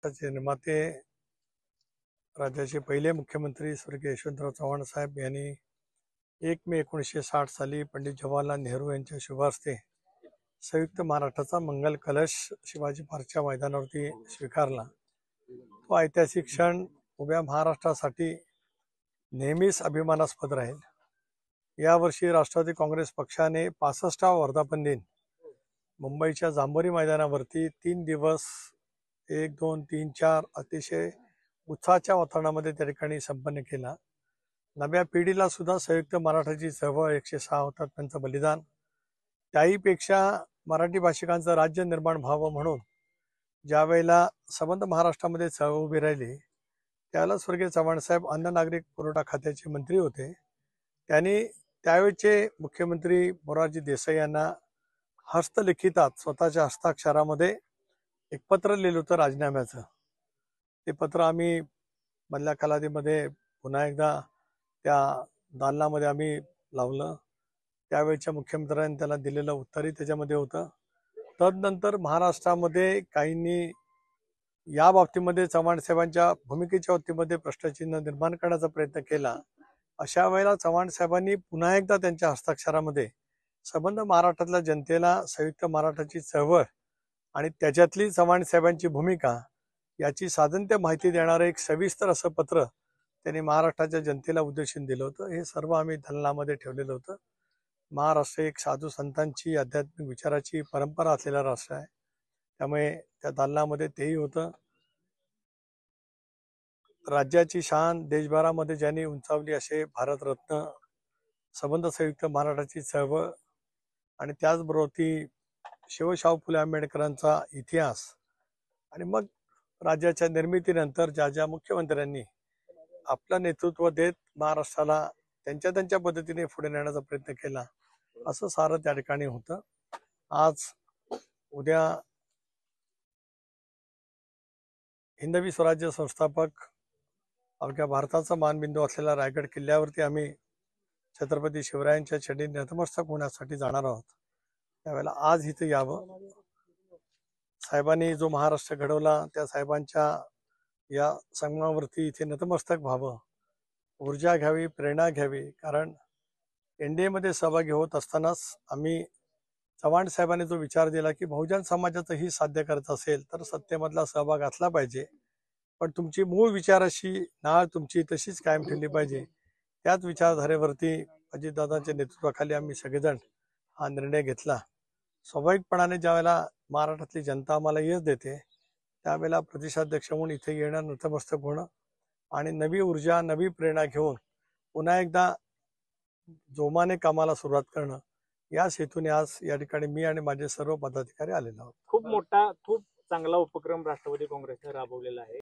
महाराष्ट्राचे निर्माते राज्याचे पहिले मुख्यमंत्री स्वर्गीय यशवंतराव चव्हाण साहेब यांनी 1 मे 1960 साली पंडित जवाहरलाल नेहरू यांच्या शुभ हस्ते संयुक्त महाराष्ट्राचा मंगल कलश शिवाजी पार्कच्या मैदानावरती स्वीकारला। तो ऐतिहासिक क्षण उभ्या महाराष्ट्रासाठी नेहमीच अभिमानास्पद राहील। यावर्षी राष्ट्रवादी काँग्रेस पक्षाने 65वा वर्धापन दिन मुंबईच्या जांभोरी मैदानावरती 3 दिवस 1, 2, 3, 4 अतिशय उत्साहाच्या वातावरणामध्ये त्या ठिकाणी संपन्न केला। नव्या पिढीला सुद्धा संयुक्त मराठाची चळवळ 106 होतात त्यांचं बलिदान, त्याहीपेक्षा मराठी भाषिकांचं राज्य निर्माण व्हावं म्हणून ज्यावेळेला संबंध महाराष्ट्रामध्ये चळवळ उभी राहिली त्याला स्वर्गीय चव्हाण साहेब अन्न नागरिक पुरवठा खात्याचे मंत्री होते। त्यांनी त्यावेळचे मुख्यमंत्री मोरारजी देसाई यांना हस्तलिखितात स्वतःच्या हस्ताक्षरामध्ये एक पत्र लिहिलं होतं राजीनाम्याचं। ते पत्र आम्ही मधल्या कालावधीमध्ये पुन्हा एकदा त्या दालनामध्ये आम्ही लावलं। त्यावेळच्या मुख्यमंत्र्यांनी त्याला दिलेलं उत्तरही त्याच्यामध्ये होतं। तदनंतर महाराष्ट्रामध्ये काहींनी या बाबतीमध्ये चव्हाण साहेबांच्या भूमिकेच्या बाबतीमध्ये प्रश्नचिन्ह निर्माण करण्याचा प्रयत्न केला। अशा वेळेला चव्हाण साहेबांनी पुन्हा एकदा त्यांच्या हस्ताक्षरामध्ये संबंध महाराष्ट्रातल्या जनतेला संयुक्त मराठाची चळवळ आणि त्याच्यातली चव्हाण साहेबांची भूमिका याची साधंत्य माहिती देणारं एक सविस्तर असं पत्र त्यांनी महाराष्ट्राच्या जनतेला उद्देशून दिलं होतं। हे सर्व आम्ही दालनामध्ये ठेवलेलं होतं। महाराष्ट्र एक साधू संतांची आध्यात्मिक विचाराची परंपरा असलेला राष्ट्र आहे, त्यामुळे त्या दालनामध्ये तेही होतं। राज्याची शान देशभरामध्ये ज्यांनी उंचावली असे भारतरत्न, संबंध संयुक्त महाराष्ट्राची चळवळ आणि त्याचबरोबर ती शिवशाहू फुले आंबेडकरांचा इतिहास आणि मग राज्याच्या निर्मितीनंतर ज्या ज्या मुख्यमंत्र्यांनी आपलं नेतृत्व देत महाराष्ट्राला त्यांच्या पद्धतीने पुढे नेण्याचा प्रयत्न केला असं सारं त्या ठिकाणी होतं। आज उद्या हिंदवी स्वराज्य संस्थापक अवघ्या भारताचा मानबिंदू असलेल्या रायगड किल्ल्यावरती आम्ही छत्रपती शिवरायांच्या चरणी नतमस्तक होण्यासाठी जाणार आहोत। त्यावेळेला आज इथं यावं, साहेबांनी जो महाराष्ट्र घडवला त्या साहेबांच्या या संगमावरती इथे नतमस्तक व्हावं, ऊर्जा घ्यावी, प्रेरणा घ्यावी। कारण NDA मध्ये सहभागी होत असतानाच आम्ही चव्हाण साहेबांनी जो विचार दिला की बहुजन समाजाचं ही साध्य करायचं असेल तर सत्तेमधला सहभाग असला पाहिजे, पण तुमची मूळ विचाराशी नाळ तुमची तशीच कायम ठेवली पाहिजे। त्याच विचारधारेवरती अजितदादांच्या नेतृत्वाखाली आम्ही सगळेजण हा निर्णय घेतला। स्वाभाविकपणाने ज्यावेळेला महाराष्ट्रातली जनता आम्हाला यश देते त्यावेळेला प्रदेशाध्यक्ष म्हणून इथे येणं, नतमस्तक होणं आणि नवी ऊर्जा, नवी प्रेरणा घेऊन पुन्हा एकदा जोमाने कामाला सुरुवात करणं याच हेतूने आज या ठिकाणी मी आणि माझे सर्व पदाधिकारी आलेलो आहोत। खूप मोठा, खूप चांगला उपक्रम राष्ट्रवादी काँग्रेसने राबवलेला आहे।